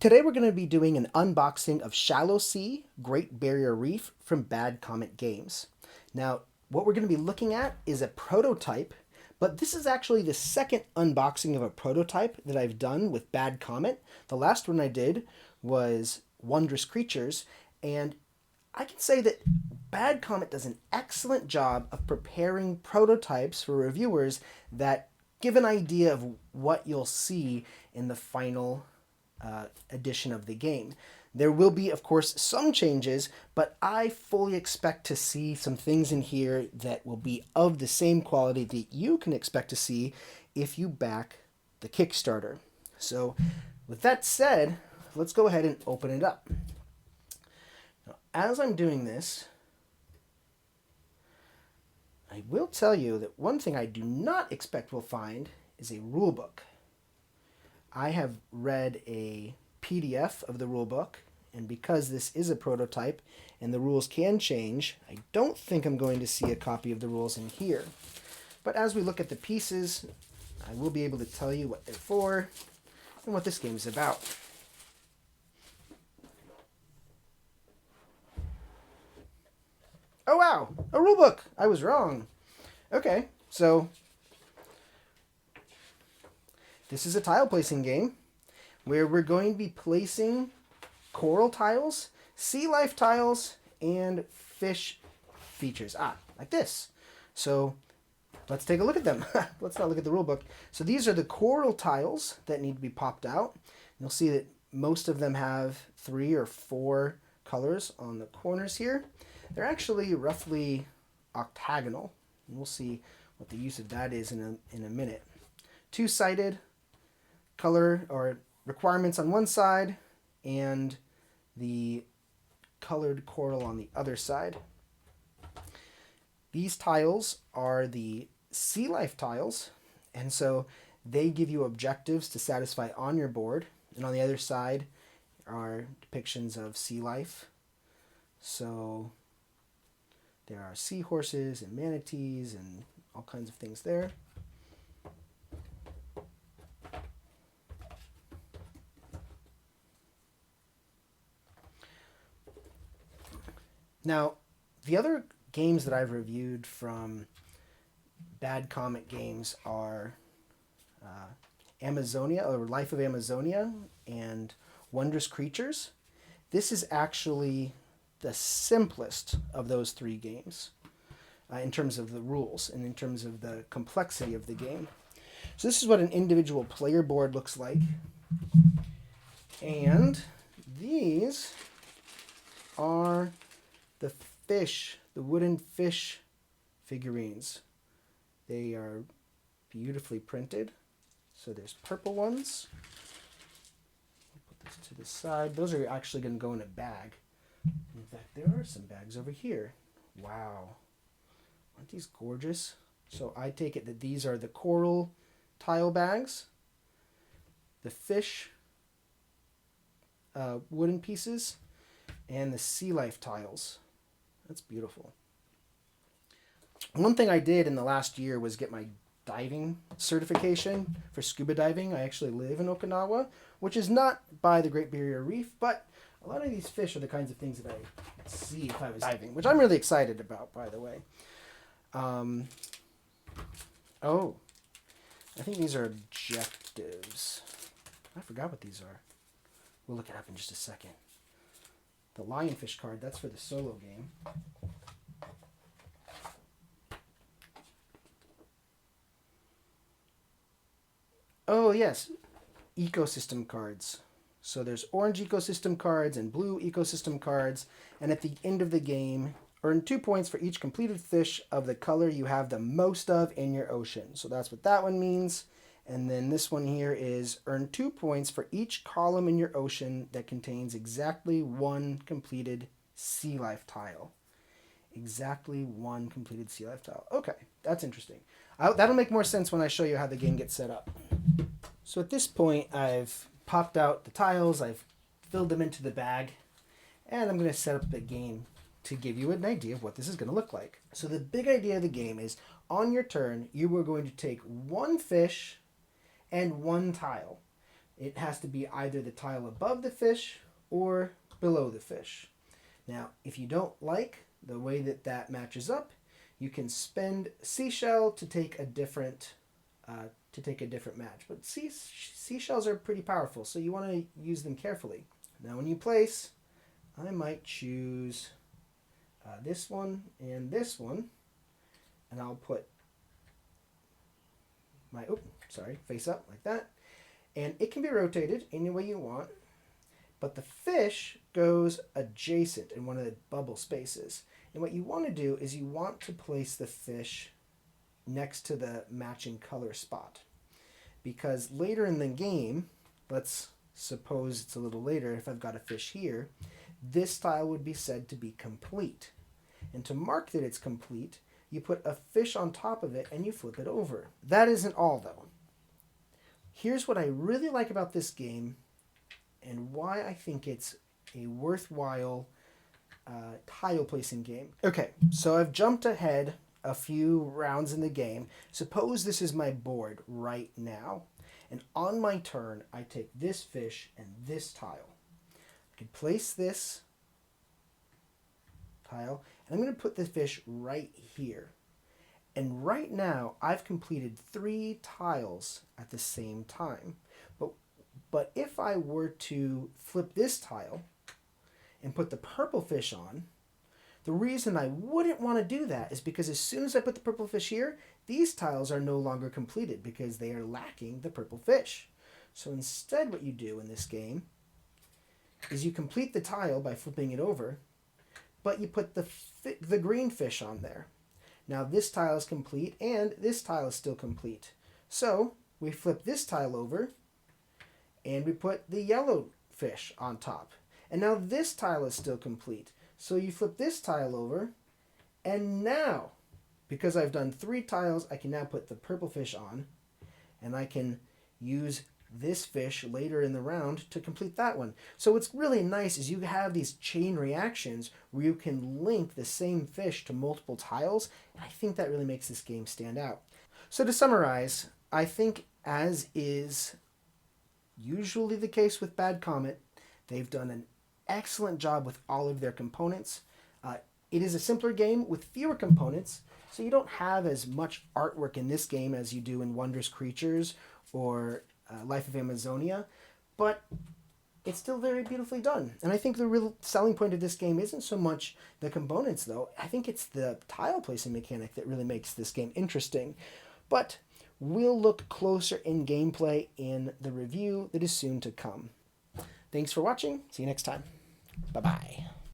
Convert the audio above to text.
Today we're going to be doing an unboxing of Shallow Sea Great Barrier Reef from Bad Comet Games. Now, what we're going to be looking at is a prototype, but this is actually the second unboxing of a prototype that I've done with Bad Comet. The last one I did was Wondrous Creatures, and I can say that Bad Comet does an excellent job of preparing prototypes for reviewers that give an idea of what you'll see in the final edition of the game. There will be, of course, some changes, but I fully expect to see some things in here that will be of the same quality that you can expect to see if you back the Kickstarter. So, with that said, let's go ahead and open it up. Now, as I'm doing this, I will tell you that one thing I do not expect we'll find is a rule book. I have read a PDF of the rulebook, and because this is a prototype and the rules can change, I don't think I'm going to see a copy of the rules in here. But as we look at the pieces, I will be able to tell you what they're for and what this game is about. Oh wow, a rulebook! I was wrong. Okay, so this is a tile placing game where we're going to be placing coral tiles, sea life tiles, and fish features. Like this. So let's take a look at them. Let's not look at the rule book. So these are the coral tiles that need to be popped out. You'll see that most of them have 3 or 4 colors on the corners here. They're actually roughly octagonal. And we'll see what the use of that is in a minute. 2-sided color or requirements on one side and the colored coral on the other side. These tiles are the sea life tiles, and so they give you objectives to satisfy on your board, and on the other side are depictions of sea life. So there are seahorses and manatees and all kinds of things there. Now, the other games that I've reviewed from Bad Comet Games are Amazonia, or Life of Amazonia, and Wondrous Creatures. This is actually the simplest of those 3 games in terms of the rules and in terms of the complexity of the game. So this is what an individual player board looks like. And these are the wooden fish figurines. They are beautifully printed. So there's purple ones. Put this to the side. Those are actually going to go in a bag. In fact, there are some bags over here. Wow. Aren't these gorgeous? So I take it that these are the coral tile bags, the fish wooden pieces, and the sea life tiles. That's beautiful. One thing I did in the last year was get my diving certification for scuba diving. I actually live in Okinawa, which is not by the Great Barrier Reef, but a lot of these fish are the kinds of things that I'd see if I was diving, which I'm really excited about, by the way. Oh, I think these are objectives. I forgot what these are. We'll look it up in just a second. The lionfish card, that's for the solo game. Oh yes, ecosystem cards. So there's orange ecosystem cards and blue ecosystem cards, and at the end of the game, earn 2 points for each completed fish of the color you have the most of in your ocean. So that's what that one means. And then this one here is earn 2 points for each column in your ocean that contains exactly 1 completed sea life tile. Exactly 1 completed sea life tile. Okay, that's interesting. That'll make more sense when I show you how the game gets set up. So at this point, I've popped out the tiles, I've filled them into the bag, and I'm going to set up the game to give you an idea of what this is going to look like. So the big idea of the game is, on your turn, you are going to take 1 fish and 1 tile. It has to be either the tile above the fish or below the fish. Now, if you don't like the way that that matches up, you can spend seashell to take a different match. But seashells are pretty powerful, so you want to use them carefully. Now, when you place, I might choose this one, and I'll put my face up like that, and it can be rotated any way you want. But the fish goes adjacent in one of the bubble spaces. And what you want to do is you want to place the fish next to the matching color spot. Because later in the game, let's suppose it's a little later, if I've got a fish here, this tile would be said to be complete. And to mark that it's complete, you put a fish on top of it and you flip it over. That isn't all though. Here's what I really like about this game and why I think it's a worthwhile tile placing game. Okay, so I've jumped ahead a few rounds in the game. Suppose this is my board right now, and on my turn I take this fish and this tile. I can place this tile, and I'm going to put the fish right here. And right now I've completed 3 tiles at the same time. But if I were to flip this tile and put the purple fish on, the reason I wouldn't want to do that is because as soon as I put the purple fish here, these tiles are no longer completed because they are lacking the purple fish. So instead what you do in this game is you complete the tile by flipping it over, but you put the green fish on there. Now this tile is complete and this tile is still complete. So we flip this tile over and we put the yellow fish on top. And now this tile is still complete. So you flip this tile over, and now, because I've done 3 tiles, I can now put the purple fish on, and I can use this fish later in the round to complete that one. So what's really nice is you have these chain reactions where you can link the same fish to multiple tiles, and I think that really makes this game stand out. So to summarize, I think as is usually the case with Bad Comet, they've done an excellent job with all of their components. It is a simpler game with fewer components, so you don't have as much artwork in this game as you do in Wondrous Creatures or Life of Amazonia, but it's still very beautifully done. And I think the real selling point of this game isn't so much the components, though. I think it's the tile placing mechanic that really makes this game interesting. But we'll look closer in gameplay in the review that is soon to come. Thanks for watching. See you next time. Bye-bye.